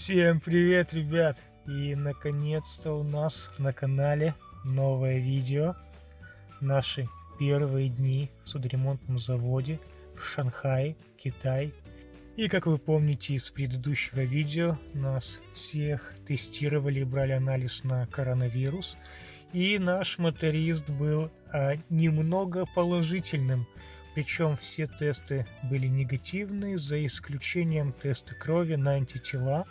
Всем привет, ребят! И наконец-то у нас на канале новое видео. Наши первые дни в судоремонтном заводе в Шанхае, Китай. И как вы помните из предыдущего видео, нас всех тестировали и брали анализ на коронавирус. И наш моторист был немного положительным. Причем все тесты были негативные, за исключением теста крови на антитела,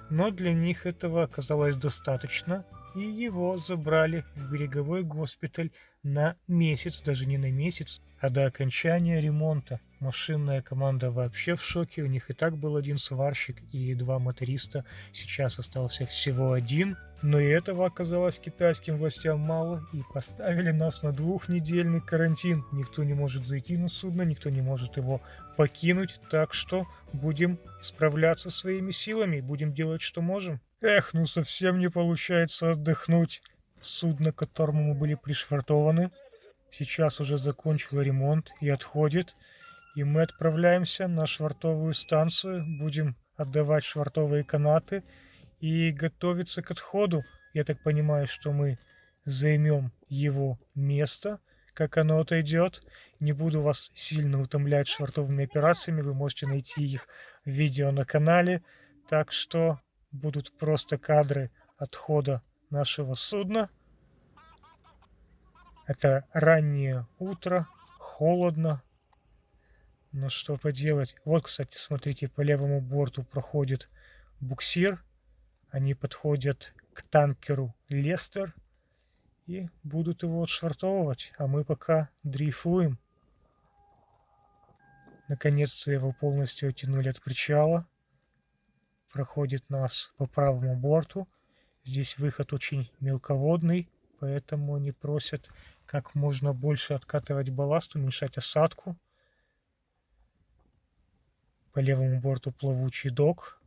но для них этого оказалось достаточно, и его забрали в береговой госпиталь на месяц, даже не на месяц, а до окончания ремонта. Машинная команда вообще в шоке, у них и так был один сварщик и два моториста, сейчас остался всего один. Но и этого оказалось китайским властям мало, и поставили нас на двухнедельный карантин. Никто не может зайти на судно, никто не может его покинуть, так что будем справляться своими силами, будем делать, что можем. Эх, ну совсем не получается отдохнуть. Судно, к которому мы были пришвартованы, сейчас уже закончило ремонт и отходит. И мы отправляемся на швартовую станцию, будем отдавать швартовые канаты и готовиться к отходу. Я так понимаю, что мы займем его место, как оно отойдет. Не буду вас сильно утомлять швартовыми операциями, вы можете найти их в видео на канале. Так что будут просто кадры отхода нашего судна. Это раннее утро, холодно. Но что поделать. Вот, кстати, смотрите, по левому борту проходит буксир. Они подходят к танкеру Лестер и будут его отшвартовывать, а мы пока дрейфуем. Наконец-то его полностью оттянули от причала. Проходит нас по правому борту. Здесь выход очень мелководный, поэтому они просят как можно больше откатывать балласт, уменьшать осадку. По левому борту плавучий док.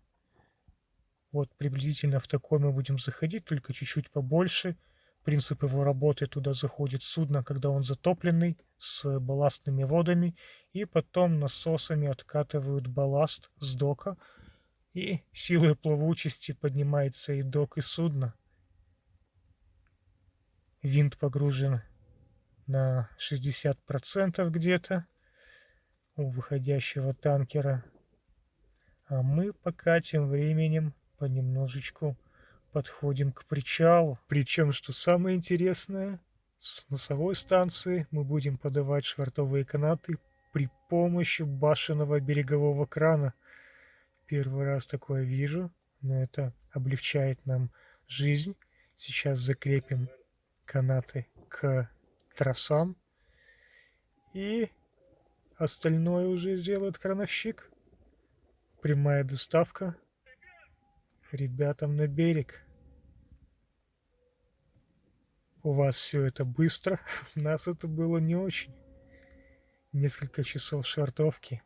Вот приблизительно в такой мы будем заходить, только чуть-чуть побольше. Принцип его работы: туда заходит судно, когда он затопленный, с балластными водами, и потом насосами откатывают балласт с дока, и силой плавучести поднимается и док, и судно. Винт погружен на 60% где-то у выходящего танкера, а мы пока тем временем понемножечку подходим к причалу. Причем, что самое интересное, с носовой станции мы будем подавать швартовые канаты при помощи башенного берегового крана. Первый раз такое вижу, но это облегчает нам жизнь. Сейчас закрепим канаты к тросам, и остальное уже сделает крановщик. Прямая доставка ребятам на берег. У вас все это быстро, у нас это было не очень. Несколько часов швартовки.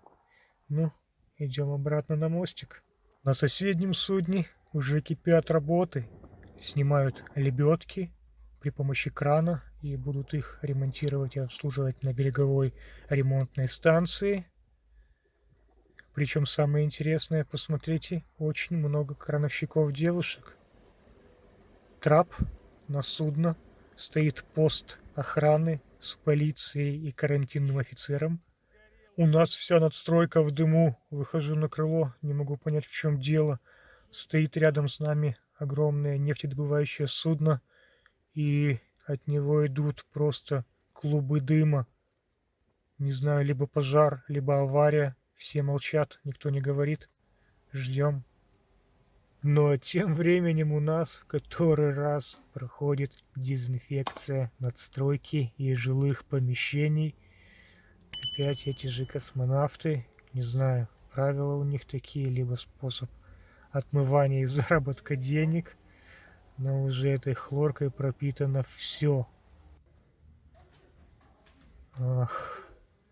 Ну, идем обратно на мостик. На соседнем судне уже кипят работы. Снимают лебедки при помощи крана и будут их ремонтировать и обслуживать на береговой ремонтной станции. Причем самое интересное, посмотрите, очень много крановщиков девушек. Трап на судно, стоит пост охраны с полицией и карантинным офицером. У нас вся надстройка в дыму. Выхожу на крыло, не могу понять, в чем дело. Стоит рядом с нами огромное нефтедобывающее судно, и от него идут просто клубы дыма. Не знаю, либо пожар, либо авария. Все молчат, никто не говорит. Ждем. Но тем временем у нас в который раз проходит дезинфекция надстройки и жилых помещений. Опять эти же космонавты. Не знаю, правила у них такие, либо способ отмывания и заработка денег. Но уже этой хлоркой пропитано все. Ах,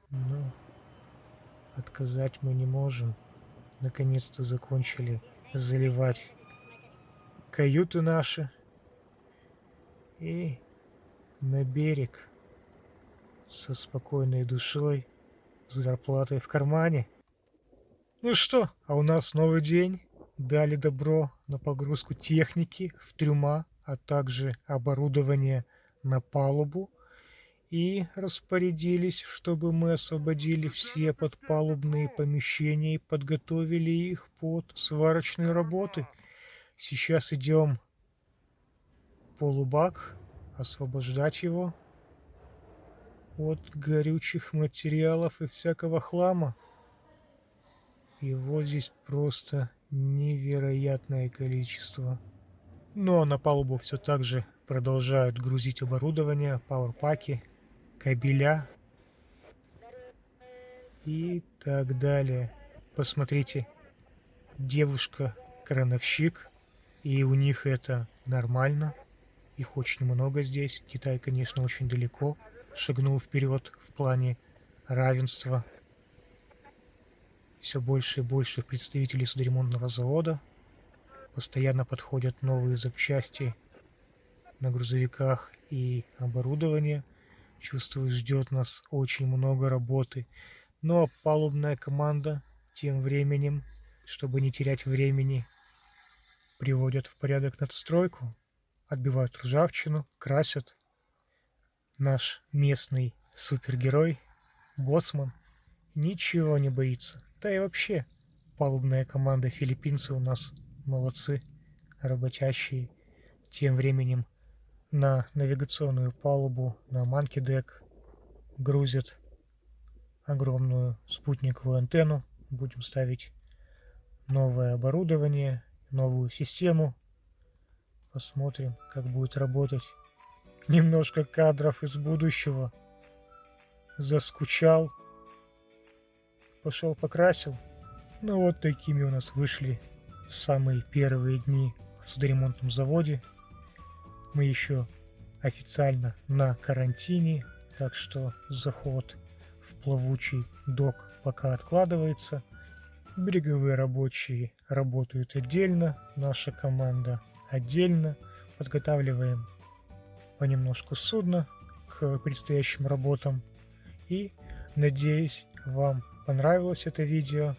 ну... Отказать мы не можем. Наконец-то закончили заливать каюты наши. И на берег со спокойной душой, с зарплатой в кармане. Ну что, а у нас новый день. дали добро на погрузку техники в трюма, а также оборудование на палубу и распорядились, чтобы мы освободили все подпалубные помещения и подготовили их под сварочные работы. Сейчас идем в полубак, освобождать его от горючих материалов и всякого хлама. Его здесь просто невероятное количество. Но на палубу все так же продолжают грузить оборудование, пауэрпаки, кабеля и так далее. Посмотрите, девушка-крановщик, и у них это нормально. Их очень много здесь. Китай, конечно, очень далеко шагнул вперед в плане равенства. Все больше и больше представителей судоремонтного завода. Постоянно подходят новые запчасти на грузовиках и оборудование. Чувствую, ждет нас очень много работы. Но палубная команда тем временем, чтобы не терять времени, приводят в порядок надстройку, отбивают ржавчину, красят. Наш местный супергерой, боцман, ничего не боится. Да и вообще, палубная команда филиппинцы у нас молодцы, работящие. Тем временем на навигационную палубу, на Monkey Deck грузят огромную спутниковую антенну. Будем ставить новое оборудование, новую систему. Посмотрим, как будет работать. Немножко кадров из будущего. Заскучал. Пошел покрасил. Ну вот такими у нас вышли самые первые дни в судоремонтном заводе. Мы еще официально на карантине, так что заход в плавучий док пока откладывается. Береговые рабочие работают отдельно, наша команда отдельно. Подготавливаем понемножку судно к предстоящим работам. И надеюсь, вам понравилось это видео.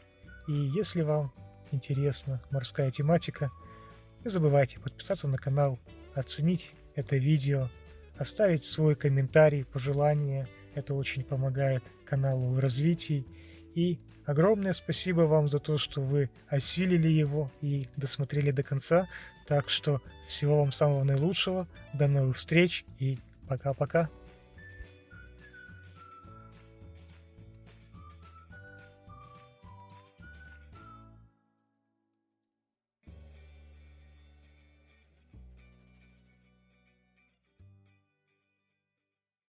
И если вам интересна морская тематика, не забывайте подписаться на канал, оценить это видео, оставить свой комментарий, пожелание. Это очень помогает каналу в развитии. И огромное спасибо вам за то, что вы осилили его и досмотрели до конца. Так что всего вам самого наилучшего. До новых встреч и пока-пока.